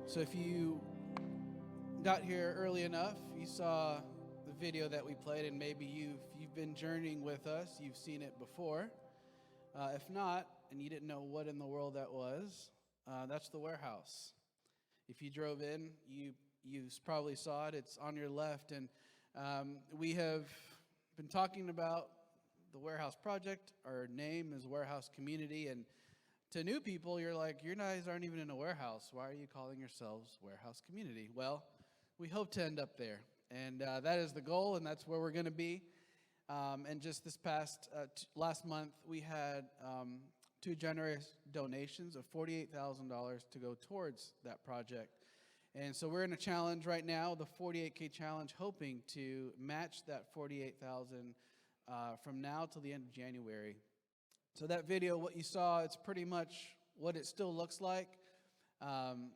So if you got here early enough, you saw the video that we played, and maybe you've been journeying with us, you've seen it before. If not, and you didn't know what in the world that was, that's the warehouse. If you drove in, you probably saw it. It's on your left, and we have been talking about the warehouse project. Our name is Warehouse Community, and to new people, you're like, you guys aren't even in a warehouse. Why are you calling yourselves Warehouse Community? Well, we hope to end up there, and that is the goal, and that's where we're going to be. And just this last month, we had two generous donations of $48,000 to go towards that project. And so we're in a challenge right now, the 48K challenge, hoping to match that $48,000 from now till the end of January. So that video, what you saw, it's pretty much what it still looks like.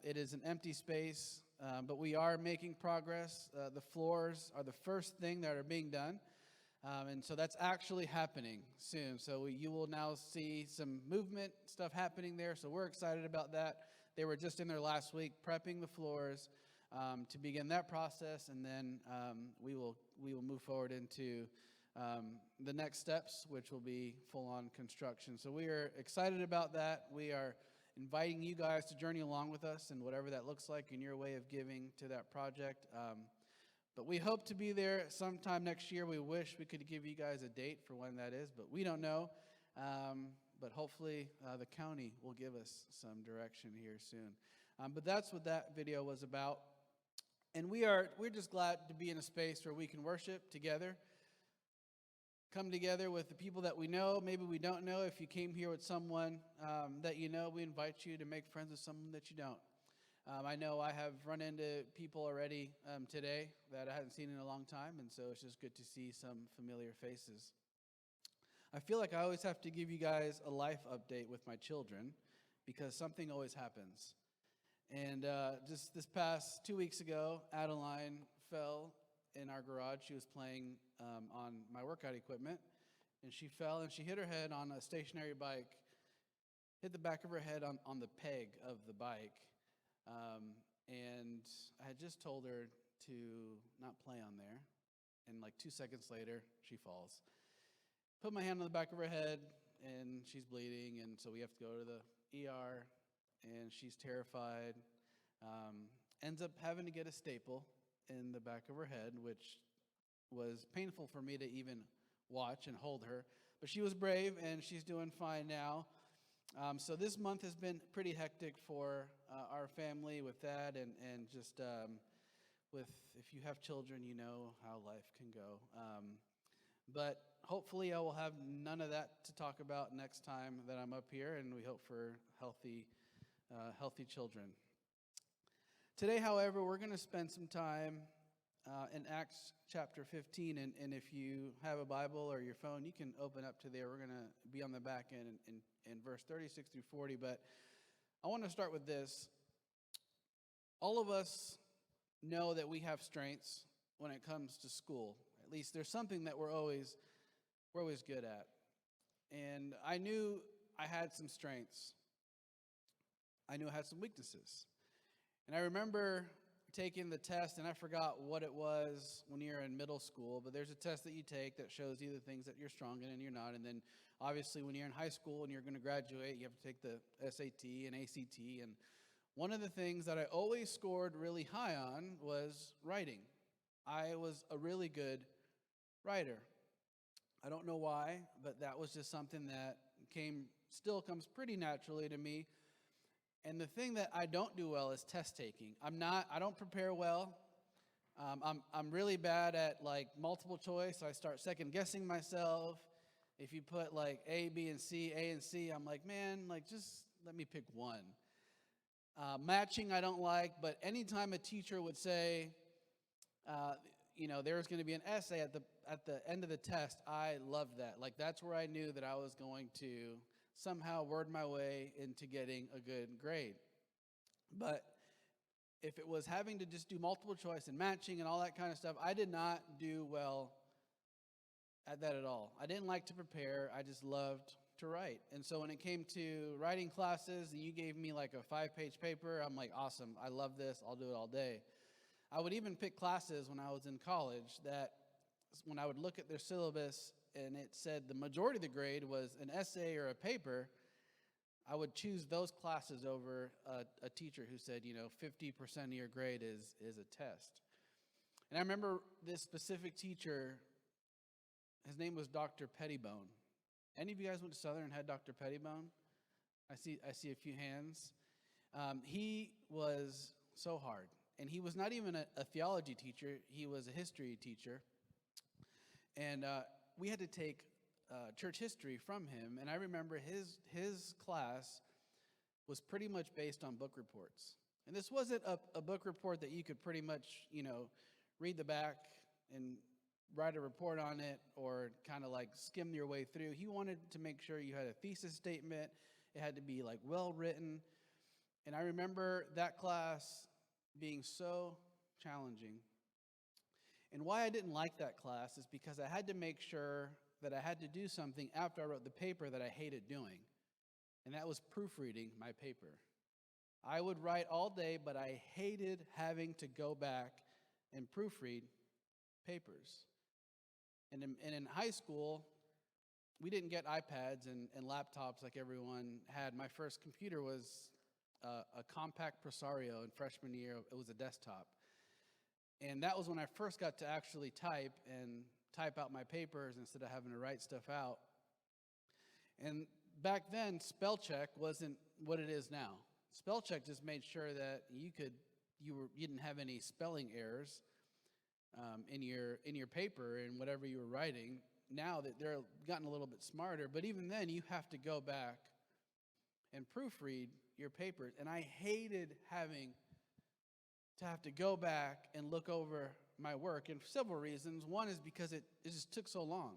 It is an empty space, but we are making progress. The floors are the first thing that are being done. And so that's actually happening soon. So you will now see some movement stuff happening there. So we're excited about that. They were just in there last week prepping the floors to begin that process, and then we will move forward into the next steps, which will be full-on construction. So we are excited about that. We are inviting you guys to journey along with us and whatever that looks like in your way of giving to that project. But we hope to be there sometime next year. We wish we could give you guys a date for when that is, but we don't know. But hopefully the county will give us some direction here soon. But that's what that video was about. And we're just glad to be in a space where we can worship together, come together with the people that we know, maybe we don't know. If you came here with someone that you know, we invite you to make friends with someone that you don't. I know I have run into people already today that I hadn't seen in a long time, and so it's just good to see some familiar faces. I feel like I always have to give you guys a life update with my children because something always happens. And just this past 2 weeks ago, Adeline fell in our garage. She was playing on my workout equipment, and she fell and she hit her head on a stationary bike, hit the back of her head on the peg of the bike. And I had just told her to not play on there, and like 2 seconds later, she falls. Put my hand on the back of her head, and she's bleeding, and so we have to go to the ER, and she's terrified. Ends up having to get a staple in the back of her head, which was painful for me to even watch and hold her. But she was brave, and she's doing fine now. So this month has been pretty hectic for our family with that, and just with, if you have children, you know how life can go. But hopefully I will have none of that to talk about next time that I'm up here, and we hope for healthy children. Today, however, we're going to spend some time in Acts chapter 15, and if you have a Bible or your phone, you can open up to there. We're going to be on the back end in verse 36 through 40, but I want to start with this. All of us know that we have strengths when it comes to school. At least there's something that we're always good at. And I knew I had some strengths. I knew I had some weaknesses. And I remember taking the test, and I forgot what it was when you're in middle school, but there's a test that you take that shows you the things that you're strong in and you're not. And then obviously when you're in high school and you're going to graduate, you have to take the SAT and ACT. And one of the things that I always scored really high on was writing. I was a really good writer. I don't know why, but that was just something that still comes pretty naturally to me. And the thing that I don't do well is test taking. I don't prepare well. I'm really bad at like multiple choice. I start second guessing myself. If you put like A, B, and C, A and C, I'm like, man, like just let me pick one. Matching I don't like, but anytime a teacher would say, there's going to be an essay at the end of the test, I loved that. Like that's where I knew that I was going to somehow word my way into getting a good grade. But if it was having to just do multiple choice and matching and all that kind of stuff, I did not do well at that at all. I didn't like to prepare. I just loved to write. And so when it came to writing classes and you gave me like a 5-page paper, I'm like, awesome, I love this, I'll do it all day. I would even pick classes when I was in college that when I would look at their syllabus and it said the majority of the grade was an essay or a paper, I would choose those classes over a teacher who said, 50% of your grade is a test. And I remember this specific teacher, his name was Dr. Pettibone. Any of you guys went to Southern and had Dr. Pettibone? I see a few hands. He was so hard. And he was not even a theology teacher. He was a history teacher. And we had to take church history from him. And I remember his class was pretty much based on book reports. And this wasn't a book report that you could pretty much, read the back and write a report on it or kind of like skim your way through. He wanted to make sure you had a thesis statement. It had to be like well written. And I remember that class being so challenging. And why I didn't like that class is because I had to make sure that I had to do something after I wrote the paper that I hated doing. And that was proofreading my paper. I would write all day, but I hated having to go back and proofread papers. And in high school, we didn't get iPads and laptops like everyone had. My first computer was a compact Presario in freshman year. It was a desktop. And that was when I first got to actually type out my papers instead of having to write stuff out. And back then, spell check wasn't what it is now. Spell check just made sure that you didn't have any spelling errors in your paper and whatever you were writing. Now that they're gotten a little bit smarter, but even then you have to go back and proofread your papers. And I hated having to have to go back and look over my work, and for several reasons. One is because it just took so long.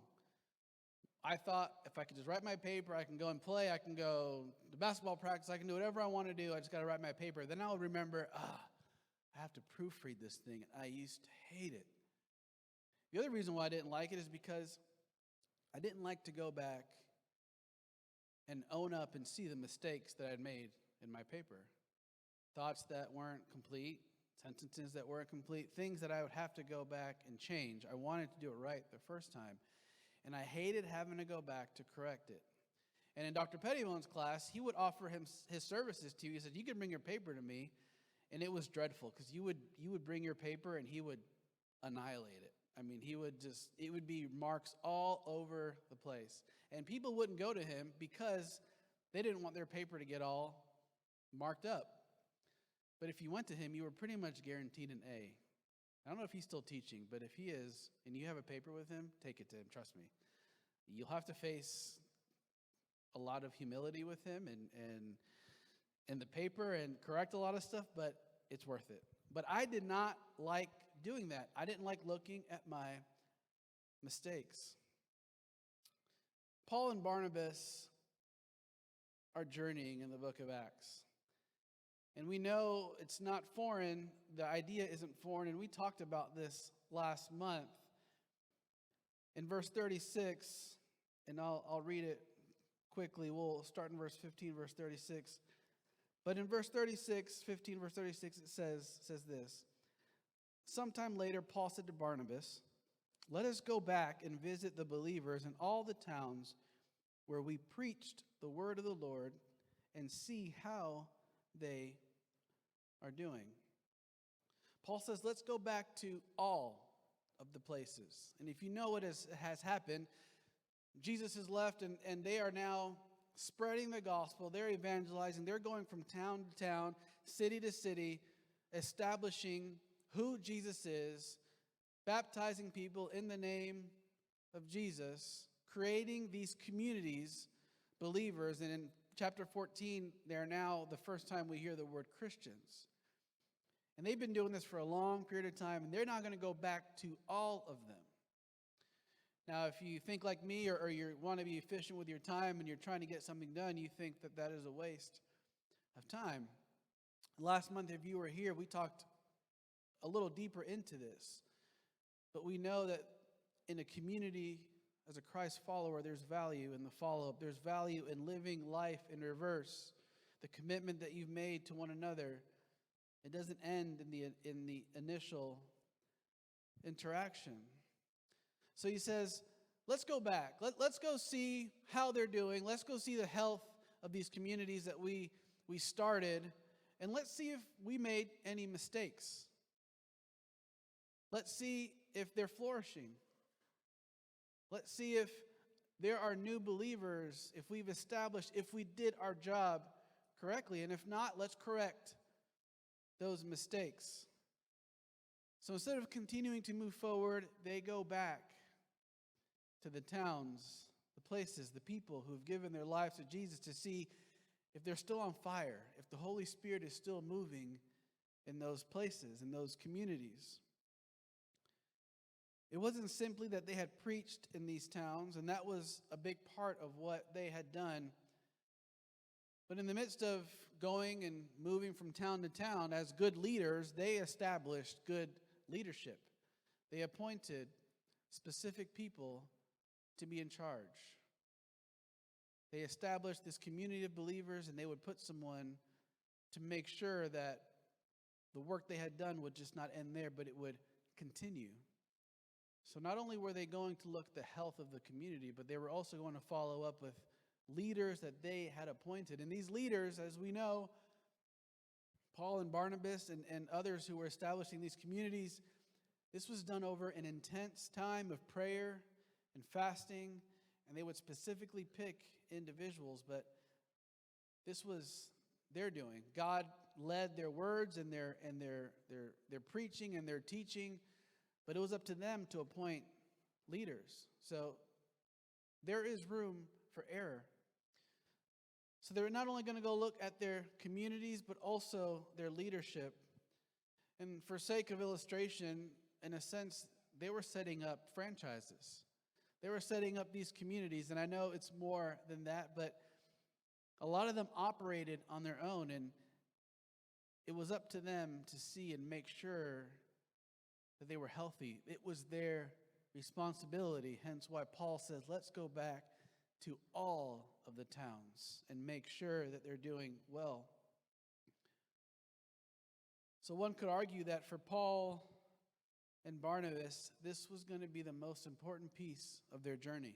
I thought if I could just write my paper, I can go and play, I can go to basketball practice, I can do whatever I want to do, I just got to write my paper. Then I'll remember, I have to proofread this thing, and I used to hate it. The other reason why I didn't like it is because I didn't like to go back and own up and see the mistakes that I'd made in my paper. Thoughts that weren't complete, sentences that weren't complete, things that I would have to go back and change. I wanted to do it right the first time. And I hated having to go back to correct it. And in Dr. Pettibone's class, he would offer his services to you. He said, you could bring your paper to me. And it was dreadful because you would bring your paper and he would annihilate it. I mean, it would be marks all over the place. And people wouldn't go to him because they didn't want their paper to get all marked up. But if you went to him, you were pretty much guaranteed an A. I don't know if he's still teaching, but if he is, and you have a paper with him, take it to him, trust me. You'll have to face a lot of humility with him and the paper and correct a lot of stuff, but it's worth it. But I did not like doing that. I didn't like looking at my mistakes. Paul and Barnabas are journeying in the book of Acts. And we know it's not foreign. The idea isn't foreign. And we talked about this last month. In verse 36, and I'll read it quickly. We'll start in verse 15, verse 36. But in verse 36, 15, verse 36, it says this. Sometime later, Paul said to Barnabas, let us go back and visit the believers in all the towns where we preached the word of the Lord and see how they are doing. Paul says, let's go back to all of the places. And if you know what has happened, Jesus has left and they are now spreading the gospel. They're evangelizing. They're going from town to town, city to city, establishing who Jesus is, baptizing people in the name of Jesus, creating these communities, believers. And in chapter 14, they're now the first time we hear the word Christians. And they've been doing this for a long period of time, and they're not going to go back to all of them. Now, if you think like me or you want to be efficient with your time and you're trying to get something done, you think that is a waste of time. Last month, if you were here, we talked a little deeper into this. But we know that in a community as a Christ follower, there's value in the follow-up. There's value in living life in reverse. The commitment that you've made to one another, it doesn't end in the initial interaction. So he says, let's go back. Let's go see how they're doing. Let's go see the health of these communities that we started, and let's see if we made any mistakes. Let's see if they're flourishing. Let's see if there are new believers, if we've established, if we did our job correctly. And if not, let's correct those mistakes. So instead of continuing to move forward, they go back to the towns, the places, the people who have given their lives to Jesus to see if they're still on fire, if the Holy Spirit is still moving in those places, in those communities. It wasn't simply that they had preached in these towns, and that was a big part of what they had done. But in the midst of going and moving from town to town, as good leaders, they established good leadership. They appointed specific people to be in charge. They established this community of believers, and they would put someone to make sure that the work they had done would just not end there, but it would continue. So not only were they going to look at the health of the community, but they were also going to follow up with leaders that they had appointed. And these leaders, as we know, Paul and Barnabas and others who were establishing these communities, this was done over an intense time of prayer and fasting, and they would specifically pick individuals, but this was their doing. God led their words and their preaching and their teaching, but it was up to them to appoint leaders. So there is room for error. So they were not only going to go look at their communities, but also their leadership. And for sake of illustration, in a sense, they were setting up franchises. They were setting up these communities, and I know it's more than that, but a lot of them operated on their own, and it was up to them to see and make sure that they were healthy. It was their responsibility, hence why Paul says, let's go back to all of the towns and make sure that they're doing well. So one could argue that for Paul and Barnabas, this was going to be the most important piece of their journey.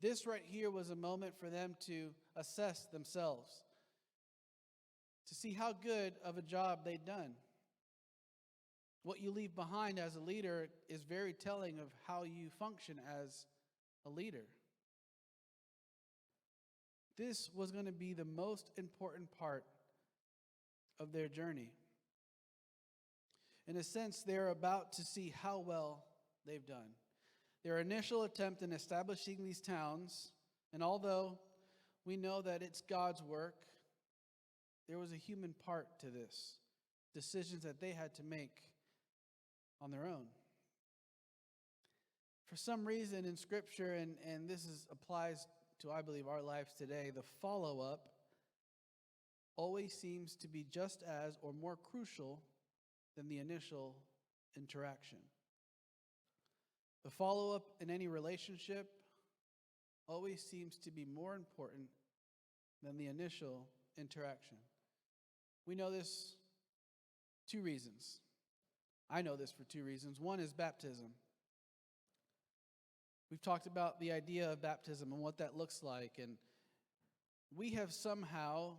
This right here was a moment for them to assess themselves, to see how good of a job they'd done. What you leave behind as a leader is very telling of how you function as a leader. This was going to be the most important part of their journey. In a sense, they're about to see how well they've done. Their initial attempt in establishing these towns, and although we know that it's God's work, there was a human part to this, decisions that they had to make on their own. For some reason in Scripture, and applies to, I believe, our lives today, the follow-up always seems to be just as or more crucial than the initial interaction. The follow-up in any relationship always seems to be more important than the initial interaction. We know this 2 reasons. I know this for 2 reasons. One is baptism. We've talked about the idea of baptism and what that looks like, and we have somehow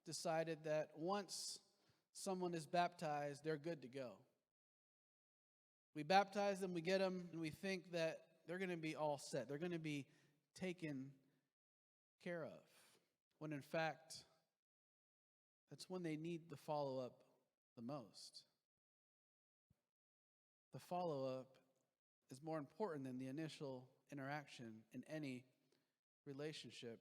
decided that once someone is baptized, they're good to go. We baptize them, we get them, and we think that they're going to be all set. They're going to be taken care of. When in fact, that's when they need the follow-up the most. The follow-up is more important than the initial interaction in any relationship.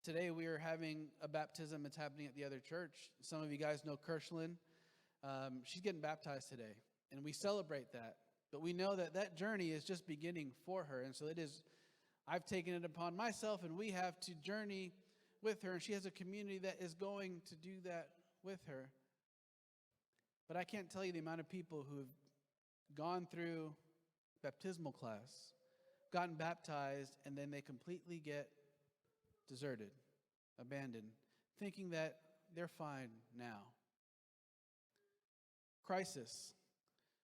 Today we are having a baptism that's happening at the other church. Some of you guys know Kirschlin. She's getting baptized today, and we celebrate that. But we know that that journey is just beginning for her, and so I've taken it upon myself, and we have to journey with her, and she has a community that is going to do that with her. But I can't tell you the amount of people who have gone through baptismal class, gotten baptized, and then they completely get deserted, abandoned, thinking that they're fine now. Crisis.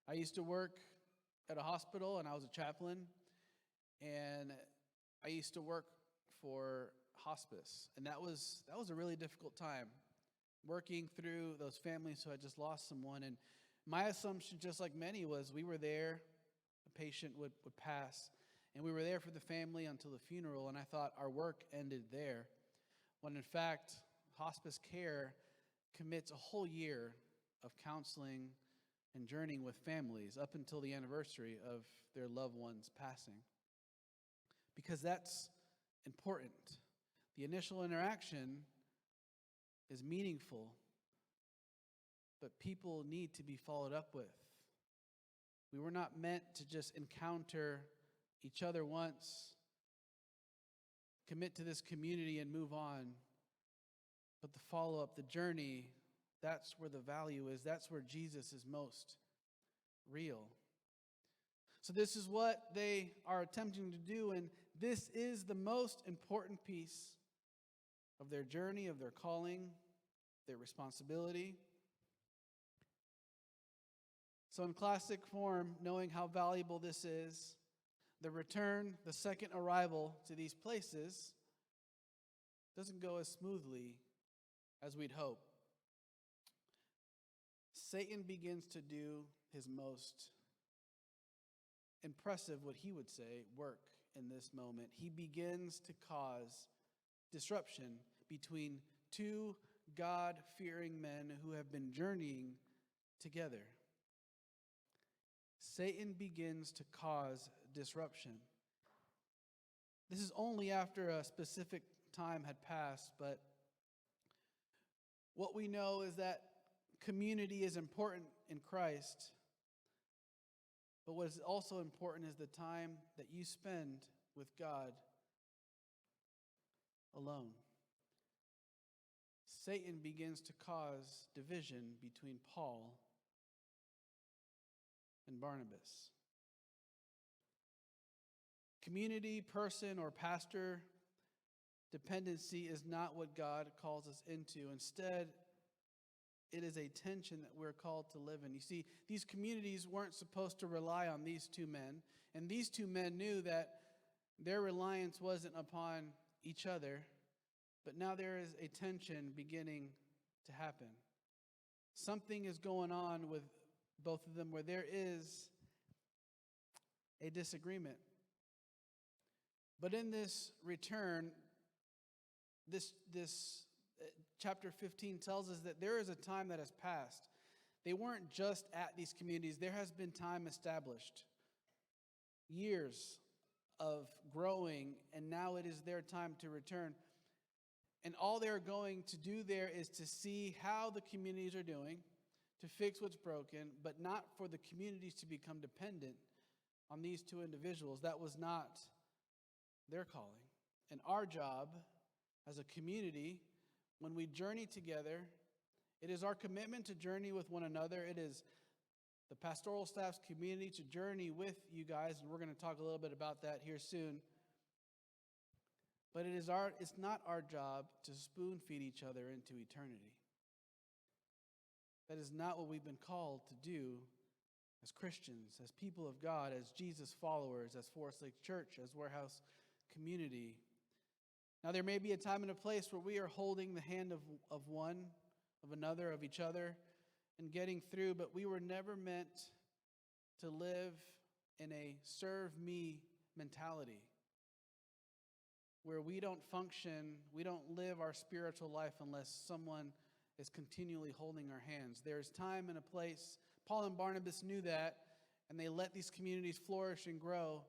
I used to work at a hospital, and I was a chaplain, and I used to work for hospice, and that was a really difficult time, working through those families who had just lost someone. And my assumption, just like many, was we were there, the patient would pass, and we were there for the family until the funeral, and I thought our work ended there, when in fact, hospice care commits a whole year of counseling and journeying with families up until the anniversary of their loved ones passing. Because that's important. The initial interaction is meaningful, but people need to be followed up with. We were not meant to just encounter each other once, commit to this community and move on. But the follow-up, the journey, that's where the value is. That's where Jesus is most real. So this is what they are attempting to do, and this is the most important piece of their journey, of their calling, their responsibility. So in classic form, knowing how valuable this is, the return, the second arrival to these places doesn't go as smoothly as we'd hope. Satan begins to do his most impressive, what he would say, work in this moment. He begins to cause disruption between two God-fearing men who have been journeying together. Satan begins to cause disruption. This is only after a specific time had passed, but what we know is that community is important in Christ, but what is also important is the time that you spend with God alone. Satan begins to cause division between Paul and Barnabas. Community, person, or pastor dependency is not what God calls us into. Instead, it is a tension that we're called to live in. You see, these communities weren't supposed to rely on these two men, and these two men knew that their reliance wasn't upon each other, but now there is a tension beginning to happen. Something is going on with both of them where there is a disagreement. But in this return, this chapter 15 tells us that there is a time that has passed. They weren't just at these communities. There has been time established, years of growing, and now it is their time to return. And all they're going to do there is to see how the communities are doing, to fix what's broken, but not for the communities to become dependent on these two individuals. That was not their calling. And our job as a community, when we journey together, it is our commitment to journey with one another. It is the pastoral staff's community to journey with you guys, and we're going to talk a little bit about that here soon. But it's not our job to spoon feed each other into eternity. That is not what we've been called to do as Christians, as people of God, as Jesus followers, as Forest Lake Church, as Warehouse Community. Now, there may be a time and a place where we are holding the hand of one, of another, of each other, and getting through, but we were never meant to live in a serve me mentality, where we don't function, we don't live our spiritual life unless someone is continually holding our hands. There's time and a place. Paul and Barnabas knew that, and they let these communities flourish and grow,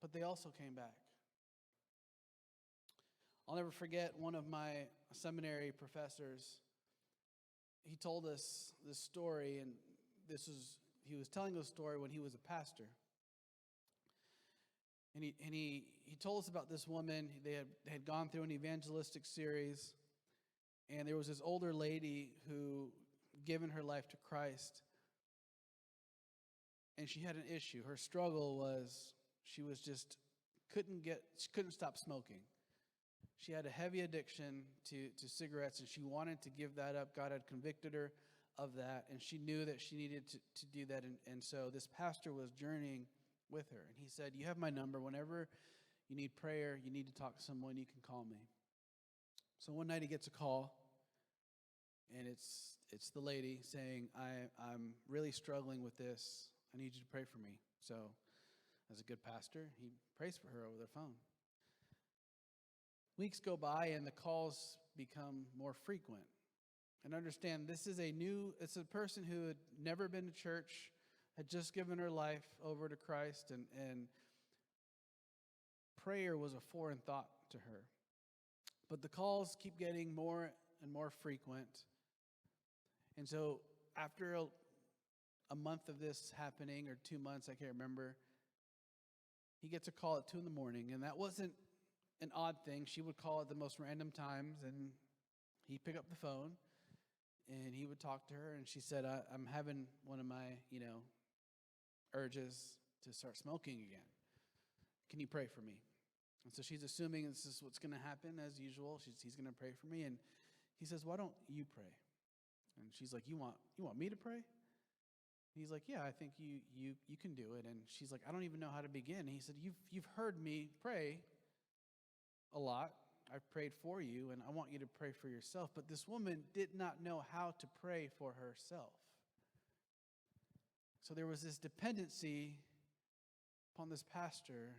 but they also came back. I'll never forget one of my seminary professors. He told us this story, and he was telling us a story when he was a pastor. And he told us about this woman. They had gone through an evangelistic series, and there was this older lady who given her life to Christ. And she had an issue. Her struggle was she was just she couldn't stop smoking. She had a heavy addiction to cigarettes, and she wanted to give that up. God had convicted her of that, and she knew that she needed to do that. And so this pastor was journeying with her, and he said, you have my number. Whenever you need prayer, you need to talk to someone, you can call me. So one night he gets a call, and it's the lady saying, I'm really struggling with this. I need you to pray for me. So as a good pastor, he prays for her over the phone. Weeks go by, and the calls become more frequent. And understand, it's a person who had never been to church, had just given her life over to Christ, and prayer was a foreign thought to her. But the calls keep getting more and more frequent. And so after a month of this happening, or 2 months, I can't remember, he gets a call at 2 a.m, and that wasn't an odd thing. She would call at the most random times, and he'd pick up the phone, and he would talk to her, and she said, I'm having one of my, urges to start smoking again. Can you pray for me? And so she's assuming this is what's going to happen as usual. He's going to pray for me, and he says, why don't you pray? And she's like, you want me to pray? And he's like, yeah, I think you can do it. And she's like, I don't even know how to begin. And he said, you've heard me pray a lot. I've prayed for you, and I want you to pray for yourself. But this woman did not know how to pray for herself. So there was this dependency upon this pastor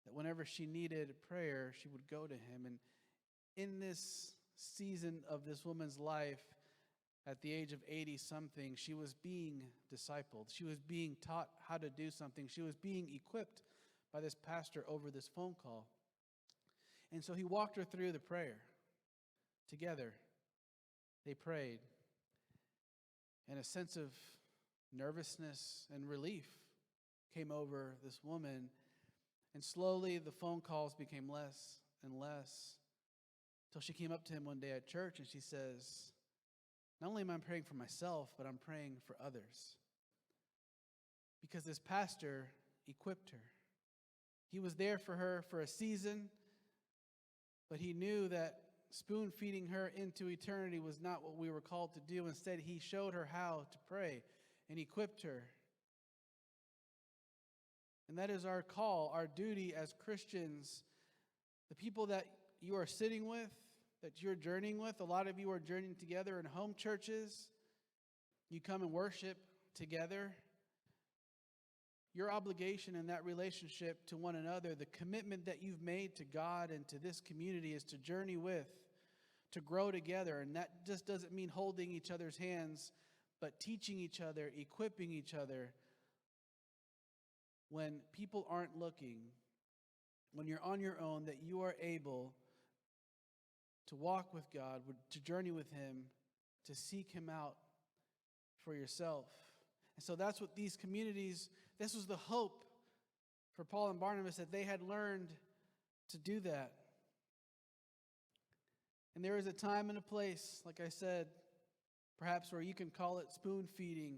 that whenever she needed prayer, she would go to him. And in this season of this woman's life, at the age of 80-something, she was being discipled. She was being taught how to do something. She was being equipped by this pastor over this phone call. And so he walked her through the prayer. Together, they prayed. And a sense of nervousness and relief came over this woman. And slowly the phone calls became less and less, until she came up to him one day at church and she says, not only am I praying for myself, but I'm praying for others. Because this pastor equipped her. He was there for her for a season, but he knew that spoon feeding her into eternity was not what we were called to do. Instead, he showed her how to pray and equipped her. And that is our call, our duty as Christians. The people that you are sitting with, that you're journeying with, a lot of you are journeying together in home churches. You come and worship together. Your obligation in that relationship to one another, the commitment that you've made to God and to this community, is to journey with, to grow together. And that just doesn't mean holding each other's hands, but teaching each other, equipping each other. When people aren't looking, when you're on your own, that you are able to walk with God, to journey with Him, to seek Him out for yourself. And so that's what these communities, this was the hope for Paul and Barnabas, that they had learned to do that. And there is a time and a place, like I said, perhaps where you can call it spoon feeding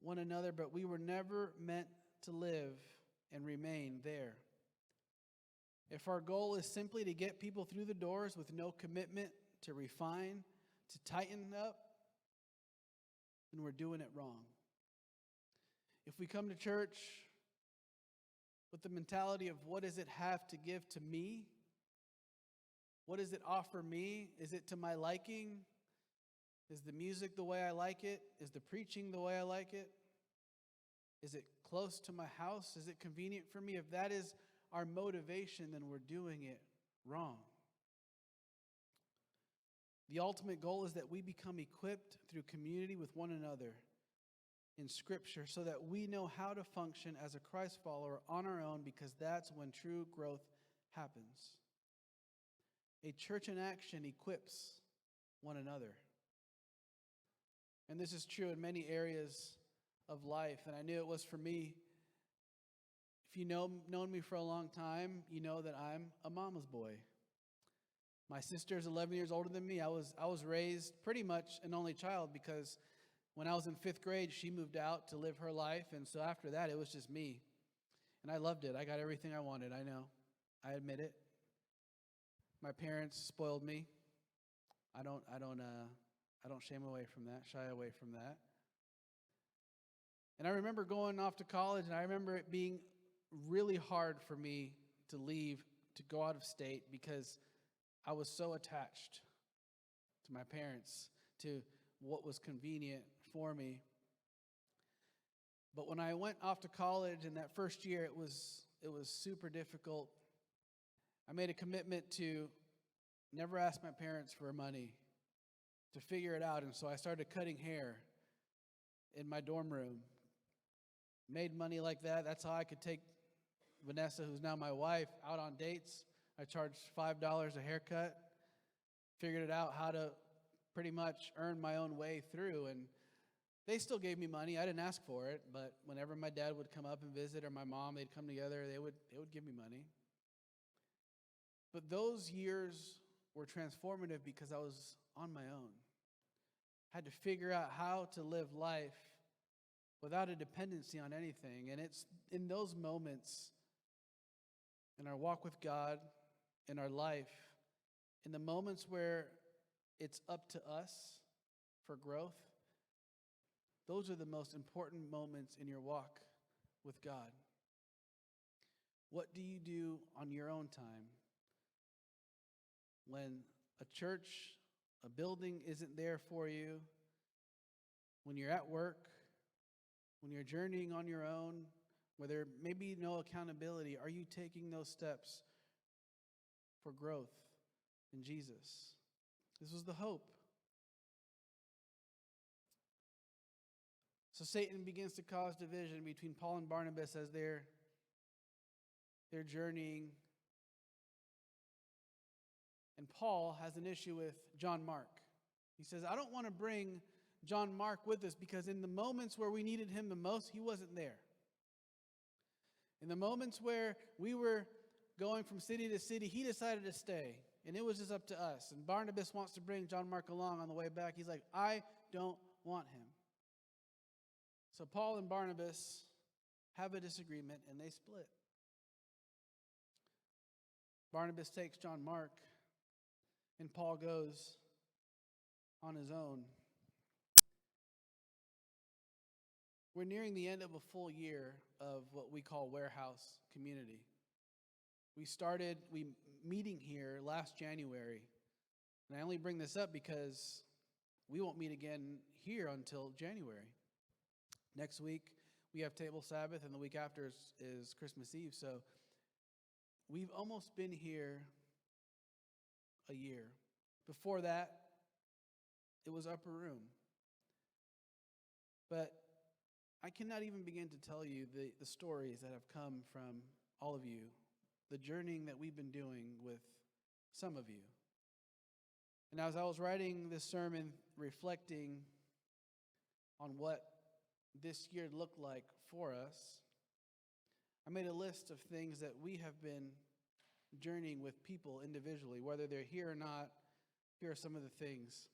one another, but we were never meant to live and remain there. If our goal is simply to get people through the doors with no commitment to refine, to tighten up, then we're doing it wrong. If we come to church with the mentality of what does it have to give to me? What does it offer me? Is it to my liking? Is the music the way I like it? Is the preaching the way I like it? Is it close to my house? Is it convenient for me? If that is our motivation, then we're doing it wrong. The ultimate goal is that we become equipped through community with one another in Scripture so that we know how to function as a Christ follower on our own, because that's when true growth happens. A church in action equips one another. And this is true in many areas of life, and I knew it was for me. If you've known me for a long time, you know that I'm a mama's boy. My sister is 11 years older than me. I was raised pretty much an only child, because when I was in 5th grade, she moved out to live her life, and so after that, it was just me. And I loved it. I got everything I wanted, I know. I admit it. My parents spoiled me. I don't shy away from that. And I remember going off to college, and I remember it being really hard for me to leave, to go out of state, because I was so attached to my parents, to what was convenient for me. But when I went off to college in that first year, it was super difficult. I made a commitment to never ask my parents for money, to figure it out. And so I started cutting hair in my dorm room. Made money like that. That's how I could take Vanessa, who's now my wife, out on dates. I charged $5 a haircut. Figured it out how to pretty much earn my own way through. And they still gave me money. I didn't ask for it, but whenever my dad would come up and visit, or my mom, they'd come together, they would give me money. But those years were transformative because I was on my own. Had to figure out how to live life without a dependency on anything. And it's in those moments, in our walk with God, in our life, in the moments where it's up to us for growth, those are the most important moments in your walk with God. What do you do on your own time when a church, a building isn't there for you, when you're at work, when you're journeying on your own, where there may be no accountability? Are you taking those steps for growth in Jesus? This was the hope. So Satan begins to cause division between Paul and Barnabas as they're journeying. And Paul has an issue with John Mark. He says, I don't want to bring John Mark with us because in the moments where we needed him the most, he wasn't there. In the moments where we were going from city to city, he decided to stay. And it was just up to us. And Barnabas wants to bring John Mark along on the way back. He's like, I don't want him. So Paul and Barnabas have a disagreement and they split. Barnabas takes John Mark and Paul goes on his own. We're nearing the end of a full year of what we call Warehouse Community. We started meeting here last January. And I only bring this up because we won't meet again here until January. Next week, we have Table Sabbath, and the week after is Christmas Eve. So we've almost been here a year. Before that, it was Upper Room. But I cannot even begin to tell you the stories that have come from all of you, the journeying that we've been doing with some of you. And as I was writing this sermon, reflecting on what this year looked like for us, I made a list of things that we have been journeying with people individually, whether they're here or not. Here are some of the things: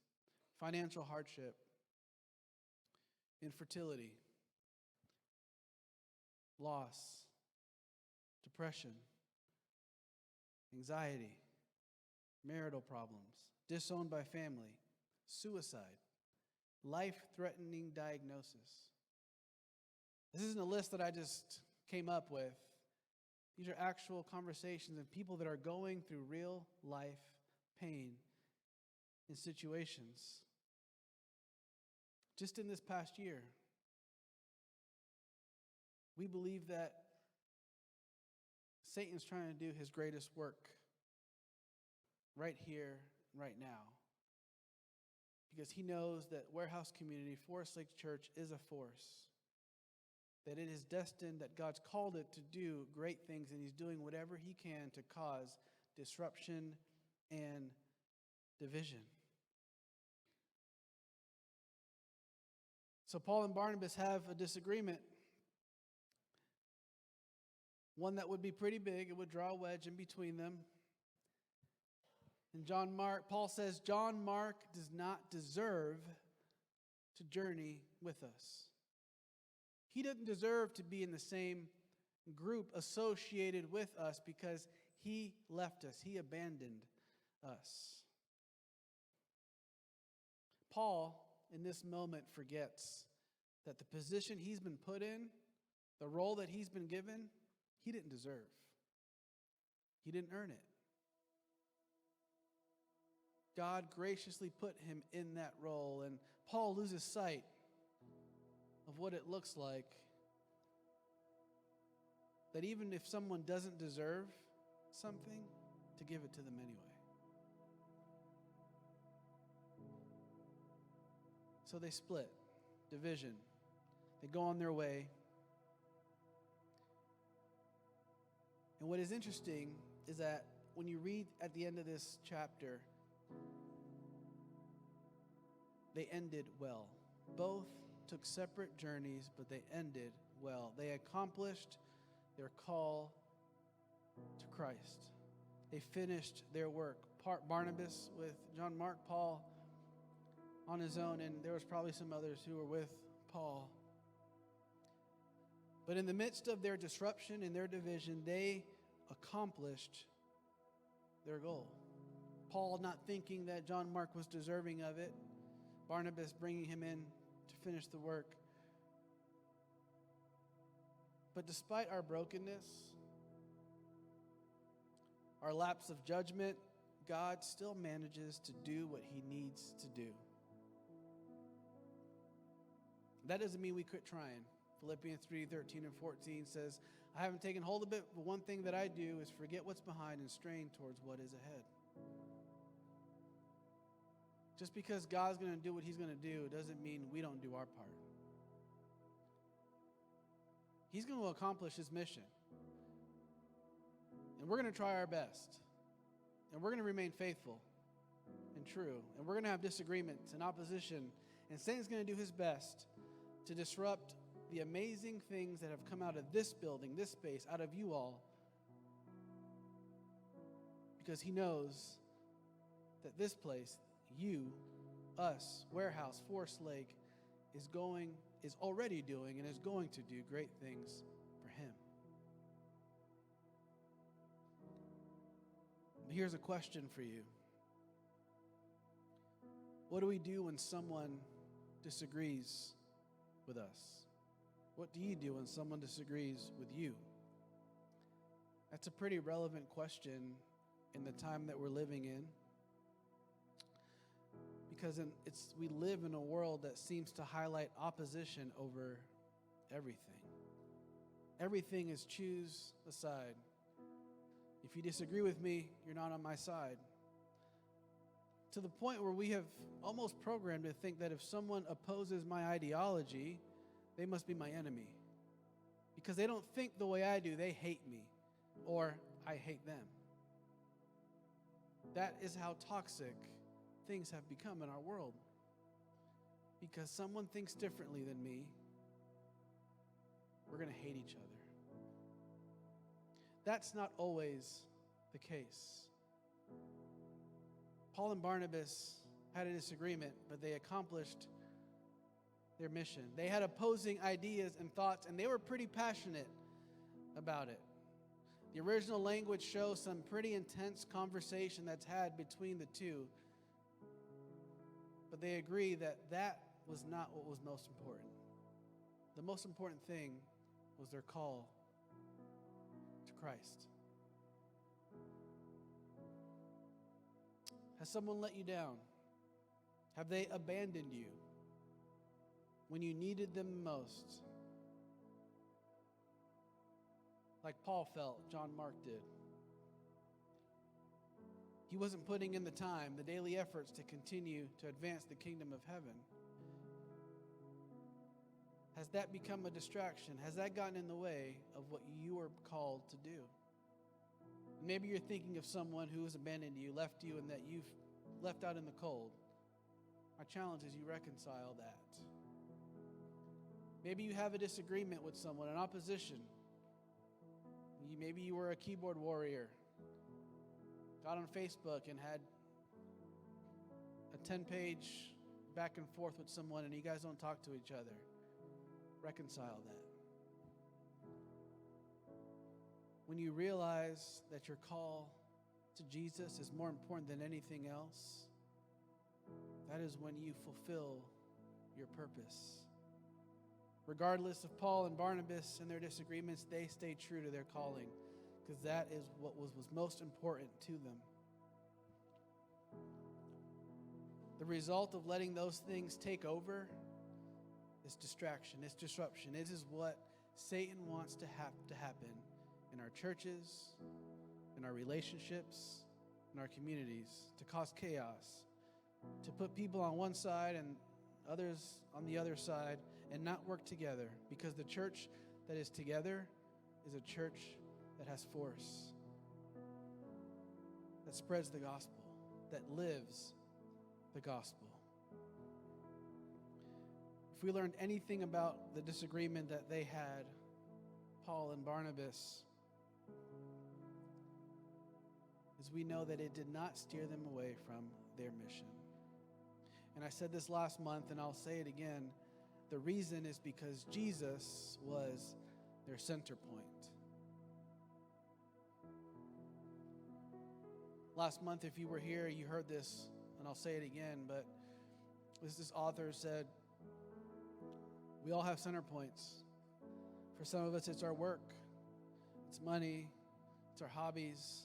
financial hardship, infertility, loss, depression, anxiety, marital problems, disowned by family, suicide, life-threatening diagnosis. This isn't a list that I just came up with. These are actual conversations of people that are going through real life pain in situations. Just in this past year, we believe that Satan's trying to do his greatest work right here, right now. Because he knows that Warehouse Community, Forest Lake Church, is a force. That it is destined, that God's called it to do great things, and he's doing whatever he can to cause disruption and division. So Paul and Barnabas have a disagreement. One that would be pretty big. It would draw a wedge in between them. And Paul says, John Mark does not deserve to journey with us. He doesn't deserve to be in the same group associated with us because he left us. He abandoned us. Paul, in this moment, forgets that the position he's been put in, the role that he's been given, he didn't deserve. He didn't earn it. God graciously put him in that role, and Paul loses sight of what it looks like that even if someone doesn't deserve something, to give it to them anyway. So they split, division. They go on their way. And what is interesting is that when you read at the end of this chapter, they ended well. Both took separate journeys, but they ended well. They accomplished their call to Christ. They finished their work. Barnabas with John Mark, Paul on his own, and there was probably some others who were with Paul. But in the midst of their disruption and their division, they accomplished their goal. Paul not thinking that John Mark was deserving of it, Barnabas bringing him in to finish the work. But despite our brokenness, our lapse of judgment, God still manages to do what he needs to do. That doesn't mean we quit trying. Philippians 3:13 and 14 says, I haven't taken hold of it, but one thing that I do is forget what's behind and strain towards what is ahead. Just because God's going to do what he's going to do doesn't mean we don't do our part. He's going to accomplish his mission. And we're going to try our best. And we're going to remain faithful and true. And we're going to have disagreements and opposition. And Satan's going to do his best to disrupt the amazing things that have come out of this building, this space, out of you all. Because he knows that this place, you, us, Warehouse, Forest Lake, is already doing and is going to do great things for him. But here's a question for you. What do we do when someone disagrees with us? What do you do when someone disagrees with you? That's a pretty relevant question in the time that we're living in. Because we live in a world that seems to highlight opposition over everything. Everything is choose a side. If you disagree with me, you're not on my side. To the point where we have almost programmed to think that if someone opposes my ideology, they must be my enemy. Because they don't think the way I do, they hate me, or I hate them. That is how toxic things have become in our world. Because someone thinks differently than me, we're going to hate each other. That's not always the case. Paul and Barnabas had a disagreement, but they accomplished their mission. They had opposing ideas and thoughts, and they were pretty passionate about it. The original language shows some pretty intense conversation that's had between the two. But they agree that that was not what was most important. The most important thing was their call to Christ. Has someone let you down? Have they abandoned you when you needed them the most? Like Paul felt, John Mark did. He wasn't putting in the time, the daily efforts to continue to advance the kingdom of heaven. Has that become a distraction? Has that gotten in the way of what you are called to do? Maybe you're thinking of someone who has abandoned you, left you, and that you've left out in the cold. My challenge is you reconcile that. Maybe you have a disagreement with someone, an opposition. Maybe you were a keyboard warrior, got on Facebook and had a 10-page back and forth with someone, and you guys don't talk to each other. Reconcile that. when you realize that your call to Jesus is more important than anything else, that is when you fulfill your purpose. Regardless of Paul and Barnabas and their disagreements, they stayed true to their calling, because that is what was most important to them. The result of letting those things take over is distraction, it's disruption. It is what Satan wants to happen in our churches, in our relationships, in our communities, to cause chaos, to put people on one side and others on the other side and not work together, because the church that is together is a church that has force, that spreads the gospel, that lives the gospel. If we learned anything about the disagreement that they had, Paul and Barnabas, is we know that it did not steer them away from their mission. And I said this last month, and I'll say it again. The reason is because Jesus was their center point. Last month, if you were here, you heard this, and I'll say it again, but this author said, we all have center points. For some of us, it's our work, it's money, it's our hobbies,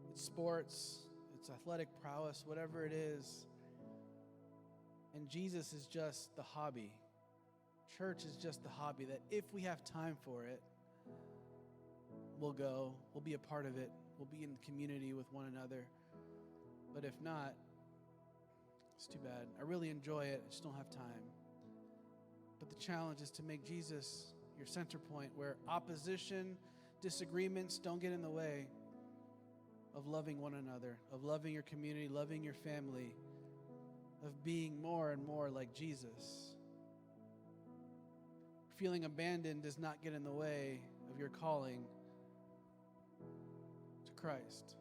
it's sports, it's athletic prowess, whatever it is. And Jesus is just the hobby. Church is just the hobby that if we have time for it, we'll go, we'll be a part of it, we'll be in community with one another. But if not, it's too bad. I really enjoy it, I just don't have time. But the challenge is to make Jesus your center point, where opposition, disagreements don't get in the way of loving one another, of loving your community, loving your family, of being more and more like Jesus. Feeling abandoned does not get in the way of your calling to Christ.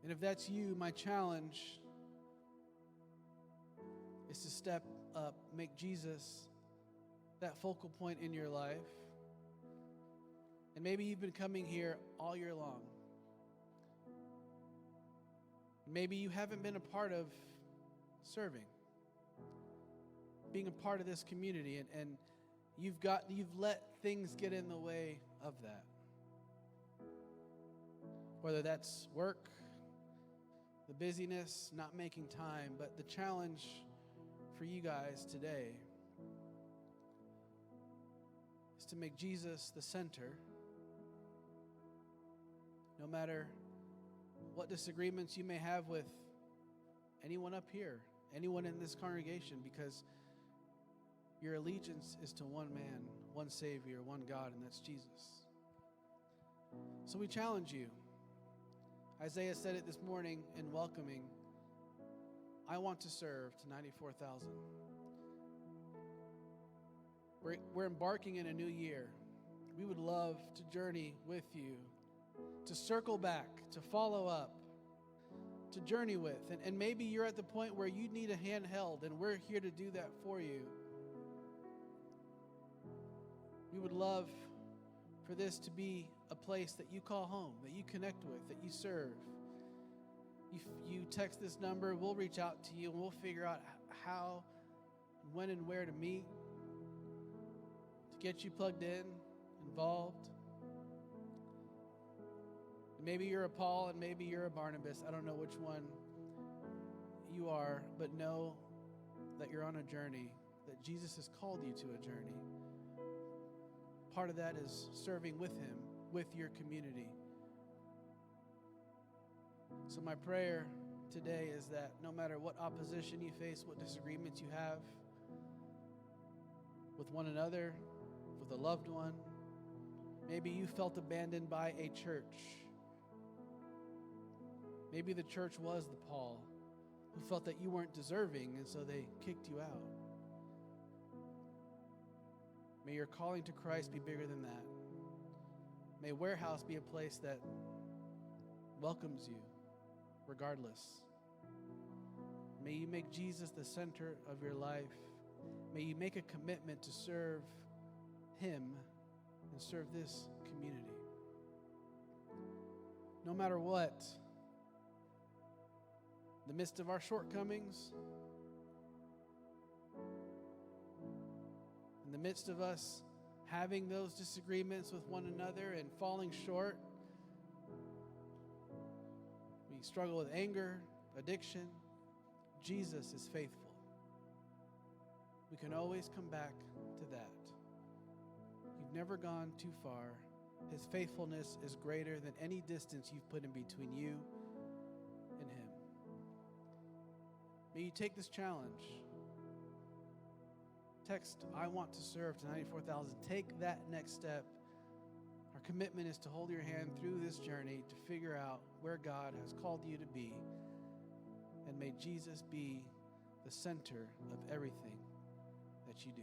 And if that's you, my challenge is to step up, make Jesus that focal point in your life. And maybe you've been coming here all year long. Maybe you haven't been a part of serving, being a part of this community, and you've let things get in the way of that. Whether that's work, the busyness, not making time, but the challenge for you guys today is to make Jesus the center, no matter what disagreements you may have with anyone up here, anyone in this congregation, because your allegiance is to one man, one Savior, one God, and that's Jesus. So we challenge you. Isaiah said it this morning in welcoming, I want to serve, to 94,000. We're embarking in a new year. We would love to journey with you, to circle back, to follow up, to journey with. And maybe you're at the point where you need a hand held, and we're here to do that for you. We would love for this to be a place that you call home, that you connect with, that you serve. You text this number, we'll reach out to you, and we'll figure out how, when, and where to meet, to get you plugged in, involved. Maybe you're a Paul and maybe you're a Barnabas. I don't know which one you are, but know that you're on a journey, that Jesus has called you to a journey. Part of that is serving with him, with your community. So my prayer today is that no matter what opposition you face, what disagreements you have with one another, with a loved one, maybe you felt abandoned by a church. Maybe the church was the Paul who felt that you weren't deserving, and so they kicked you out. May your calling to Christ be bigger than that. May Warehouse be a place that welcomes you regardless. May you make Jesus the center of your life. May you make a commitment to serve him and serve this community. No matter what, in the midst of our shortcomings, in the midst of us having those disagreements with one another and falling short, we struggle with anger, addiction, Jesus is faithful. We can always come back to that. You've never gone too far. His faithfulness is greater than any distance you've put in between you and him. May you take this challenge. Text, I want to serve to 94,000. Take that next step. Our commitment is to hold your hand through this journey to figure out where God has called you to be. And may Jesus be the center of everything that you do.